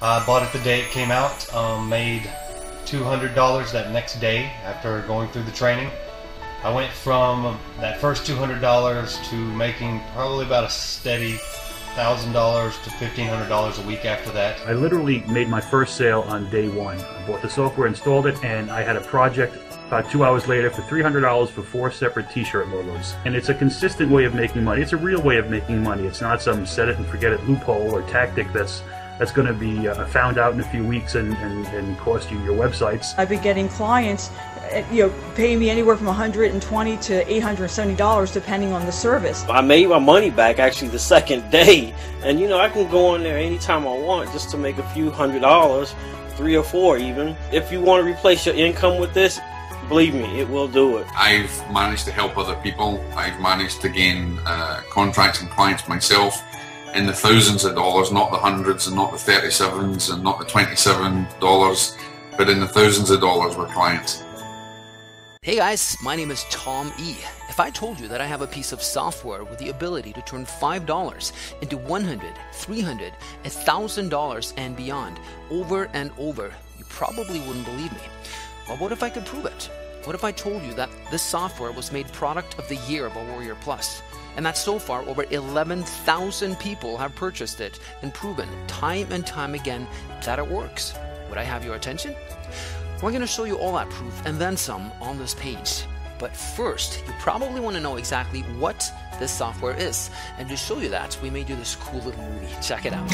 I bought it the day it came out, made $200 that next day after going through the training. I went from that first $200 to making probably about a steady $1,000 to $1,500 a week after that. I literally made my first sale on day one. I bought the software, installed it, and I had a project about 2 hours later for $300 for 4 separate t-shirt logos. And it's a consistent way of making money. It's a real way of making money. It's not some set it and forget it loophole or tactic that's going to be found out in a few weeks and cost you your websites. I've been getting clients, paying me anywhere from $120 to $870 depending on the service. I made my money back actually the second day, and I can go on there anytime I want just to make a few $100, 3 or 4 even. If you want to replace your income with this, believe me, it will do it. I've managed to help other people. I've managed to gain contracts and clients myself in the thousands of dollars, not the hundreds and not the 37s and not the $27, but in the thousands of dollars with clients. Hey guys, my name is Tom E. If I told you that I have a piece of software with the ability to turn $5 into $100, $300, $1,000 and beyond over and over, you probably wouldn't believe me. But what if I could prove it? What if I told you that this software was made Product of the Year by Warrior Plus, and that so far over 11,000 people have purchased it and proven time and time again that it works? Would I have your attention? We're going to show you all that proof and then some on this page. But first, you probably want to know exactly what this software is. And to show you that, we made you this cool little movie. Check it out.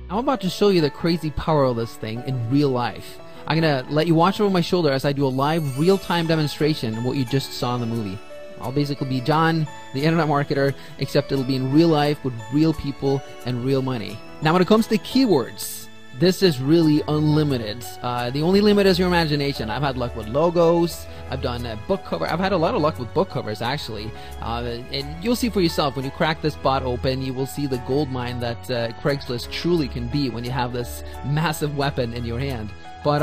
I'm about to show you the crazy power of this thing in real life. I'm going to let you watch over my shoulder as I do a live real-time demonstration of what you just saw in the movie. I'll basically be John, the internet marketer, except it'll be in real life with real people and real money. Now when it comes to keywords, this is really unlimited. The only limit is your imagination. I've had luck with logos. I've done book cover. I've had a lot of luck with book covers actually. And you'll see for yourself when you crack this bot open. You will see the gold mine that Craigslist truly can be when you have this massive weapon in your hand. But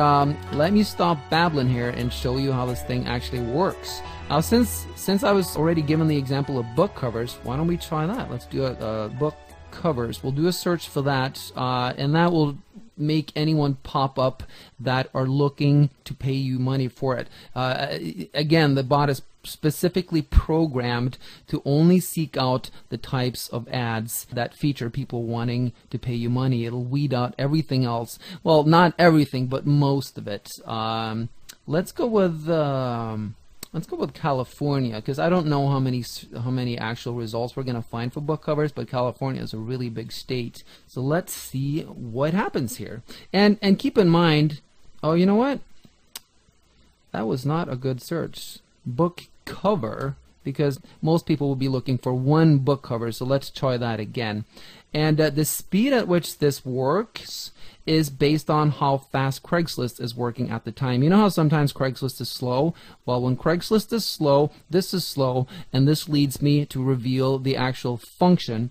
let me stop babbling here and show you how this thing actually works. Now, since I was already given the example of book covers, why don't we try that? Let's do a book covers. We'll do a search for that, and that will make anyone pop up that are looking to pay you money for it. Again, the bot is specifically programmed to only seek out the types of ads that feature people wanting to pay you money. It'll weed out everything else. Well, not everything, but most of it. Let's go with California, because I don't know how many actual results we're going to find for book covers, but California is a really big state. So let's see what happens here. And keep in mind, oh, you know what? That was not a good search. Book cover, because most people will be looking for one book cover, so let's try that again. And the speed at which this works is based on how fast Craigslist is working at the time. You know how sometimes Craigslist is slow? Well, when Craigslist is slow, this is slow, and this leads me to reveal the actual function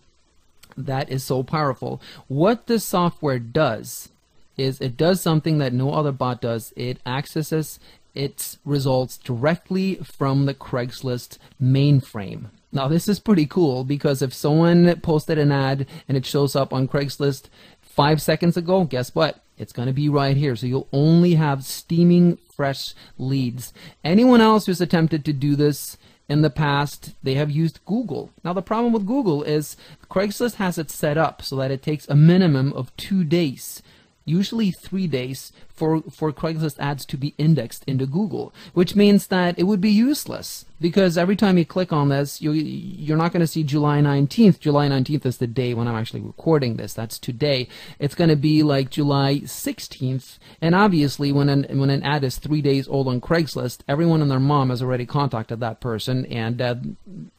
that is so powerful. What this software does is it does something that no other bot does. It accesses its results directly from the Craigslist mainframe. Now this is pretty cool, because if someone posted an ad and it shows up on Craigslist 5 seconds ago, guess what? It's going to be right here. So you'll only have steaming fresh leads. Anyone else who's attempted to do this in the past, they have used Google. Now the problem with Google is Craigslist has it set up so that it takes a minimum of 2 days, usually 3 days, for Craigslist ads to be indexed into Google, which means that it would be useless, because every time you click on this, you're not going to see July 19th. July 19th is the day when I'm actually recording this. That's today. It's going to be like July 16th, and obviously when an ad is 3 days old on Craigslist, everyone and their mom has already contacted that person, and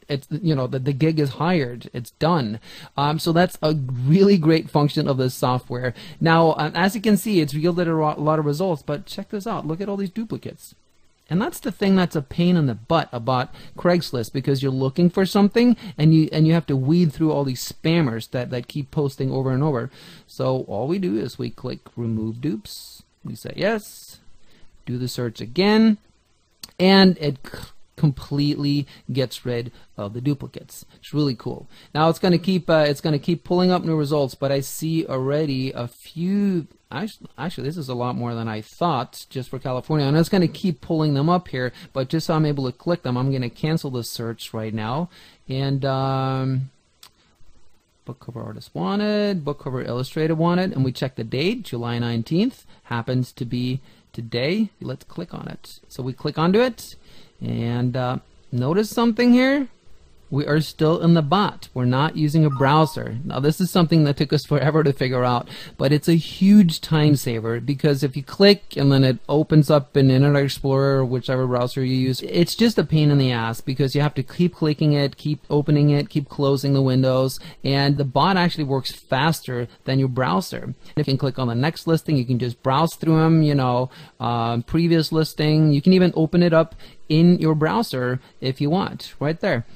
it's, you know, the gig is hired. It's done. So that's a really great function of this software. Now, as you can see, it's yielded a lot of results, but check this out. Look at all these duplicates. And that's the thing that's a pain in the butt about Craigslist, because you're looking for something and you have to weed through all these spammers that keep posting over and over. So all we do is we click remove dupes. We say yes, do the search again, and it completely gets rid of the duplicates. It's really cool. Now it's going to keep pulling up new results, but I see already a few. Actually, this is a lot more than I thought just for California, and it's going to keep pulling them up here. But just so I'm able to click them, I'm going to cancel the search right now. And book cover artist wanted, book cover illustrator wanted, and we check the date. July 19th happens to be today. Let's click on it. So we click onto it. And notice something here. We are still in the bot. We're not using a browser. Now this is something that took us forever to figure out, but it's a huge time saver, because if you click and then it opens up in Internet Explorer or whichever browser you use, it's just a pain in the ass, because you have to keep clicking it, keep opening it, keep closing the windows, and the bot actually works faster than your browser. If you can click on the next listing, you can just browse through them, you know, previous listing. You can even open it up in your browser if you want, right there.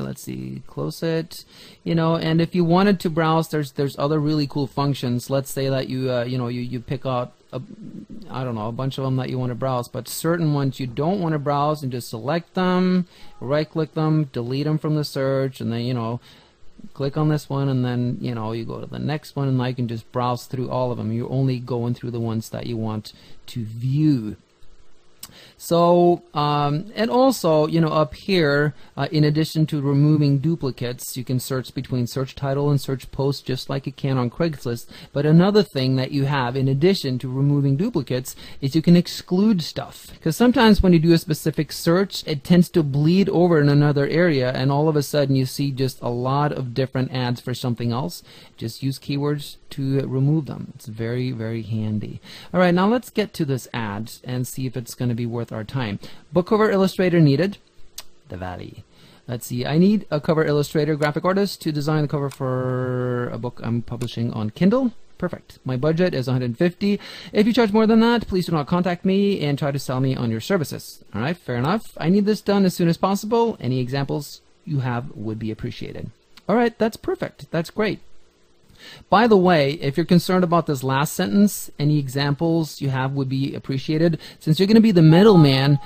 Let's see, close it, you know, and if you wanted to browse, there's other really cool functions. Let's say that you pick out I don't know, a bunch of them that you want to browse, but certain ones you don't want to browse, and just select them, right click them, delete them from the search, and then, you know, click on this one, and then, you know, you go to the next one, and now you can just browse through all of them. You're only going through the ones that you want to view. So, and also, you know, up here, in addition to removing duplicates, you can search between search title and search post just like you can on Craigslist. But another thing that you have, in addition to removing duplicates, is you can exclude stuff. Because sometimes when you do a specific search, it tends to bleed over in another area, and all of a sudden you see just a lot of different ads for something else. Just use keywords to remove them. It's very, very handy. All right, now let's get to this ad and see if it's going to be worth our time. Book cover illustrator needed. The Valley. Let's see. I need a cover illustrator, graphic artist to design the cover for a book I'm publishing on Kindle. Perfect. My budget is $150. If you charge more than that, please do not contact me and try to sell me on your services. All right, fair enough. I need this done as soon as possible. Any examples you have would be appreciated. All right, that's perfect. That's great. By the way, if you're concerned about this last sentence, any examples you have would be appreciated. Since you're going to be the middleman,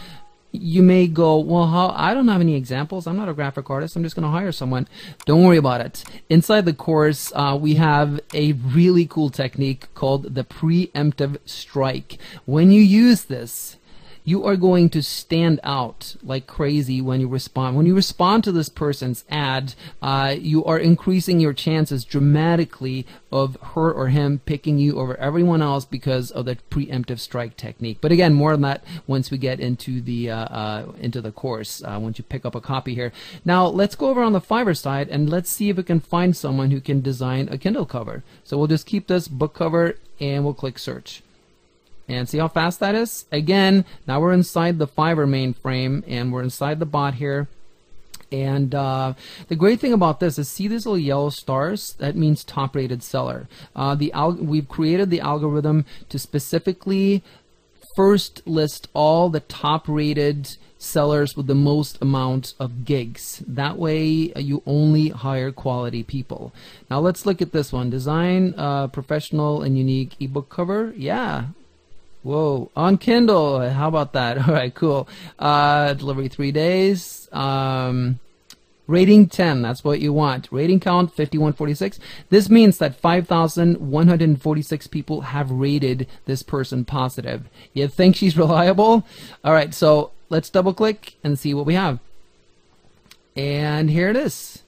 you may go, well, I don't have any examples. I'm not a graphic artist. I'm just going to hire someone. Don't worry about it. Inside the course, we have a really cool technique called the preemptive strike. When you use this, you are going to stand out like crazy when you respond. When you respond to this person's ad, you are increasing your chances dramatically of her or him picking you over everyone else because of the preemptive strike technique. But again, more on that once we get into the course, once you pick up a copy here. Now let's go over on the Fiverr side and let's see if we can find someone who can design a Kindle cover. So we'll just keep this book cover and we'll click search. And see how fast that is? Again, now we're inside the Fiverr mainframe and we're inside the bot here. And the great thing about this is, see these little yellow stars? That means top rated seller. We've created the algorithm to specifically first list all the top rated sellers with the most amount of gigs. That way you only hire quality people. Now let's look at this one. Design professional and unique ebook cover. Yeah. Whoa, on Kindle. How about that? All right, cool. Delivery 3 days. Rating 10, that's what you want. Rating count 5146. This means that 5,146 people have rated this person positive. You think she's reliable? All right, so let's double click and see what we have. And here it is.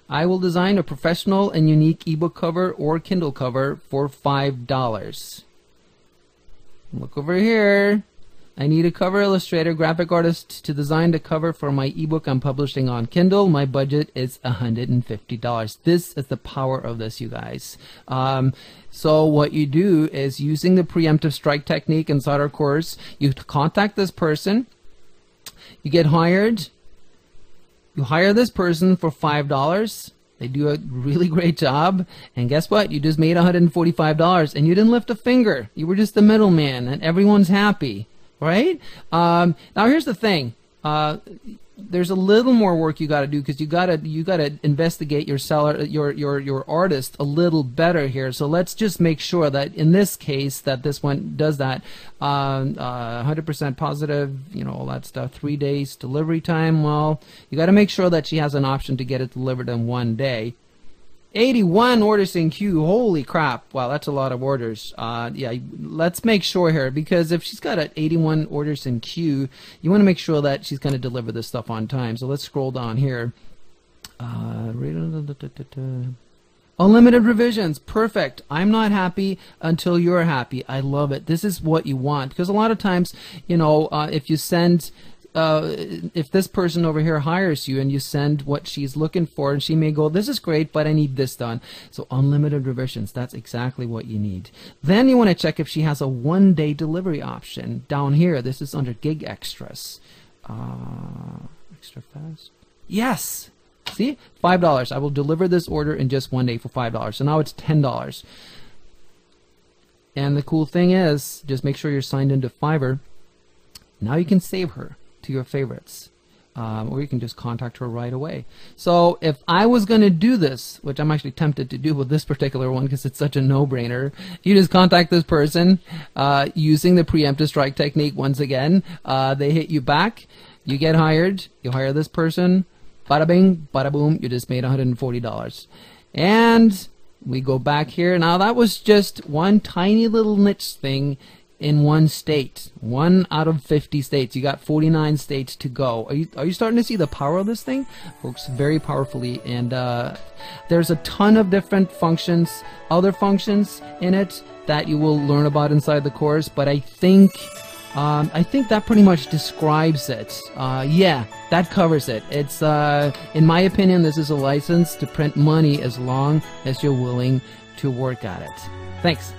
I will design a professional and unique ebook cover or Kindle cover for $5. Look over here. I need a cover illustrator, graphic artist to design the cover for my ebook I'm publishing on Kindle. My budget is $150. This is the power of this, you guys. So what you do is, using the preemptive strike technique inside our course, you contact this person, you get hired, you hire this person for $5. They do a really great job, and guess what? You just made $145, and you didn't lift a finger. You were just the middleman, and everyone's happy. Right? Now here's the thing. There's a little more work you got to do, because you got to investigate your seller, your artist a little better here. So let's just make sure that in this case that this one does that. 100% positive, you know, all that stuff. 3 days delivery time. Well, you got to make sure that she has an option to get it delivered in 1 day. 81 orders in queue. Holy crap. Wow, that's a lot of orders. Yeah, let's make sure here, because if she's got 81 orders in queue, you want to make sure that she's going to deliver this stuff on time. So let's scroll down here. Unlimited revisions. Perfect. I'm not happy until you're happy. I love it. This is what you want, because a lot of times, you know, if you send... if this person over here hires you and you send what she's looking for, and she may go, this is great, but I need this done. So unlimited revisions, that's exactly what you need. Then you want to check if she has a 1-day delivery option. Down here, this is under gig extras. Extra fast. Yes! See? $5. I will deliver this order in just 1 day for $5. So now it's $10. And the cool thing is, just make sure you're signed into Fiverr. Now you can save her to your favorites, or you can just contact her right away. So if I was going to do this, which I'm actually tempted to do with this particular one because it's such a no-brainer, you just contact this person using the preemptive strike technique once again. They hit you back, you get hired, you hire this person, bada bing, bada boom, you just made $140. And we go back here. Now that was just one tiny little niche thing in one state. 1 out of 50 states. You got 49 states to go. Are you starting to see the power of this thing? Works very powerfully, and there's a ton of different functions, other functions in it that you will learn about inside the course, but I think that pretty much describes it. Yeah, that covers it. It's in my opinion, this is a license to print money as long as you're willing to work at it. Thanks.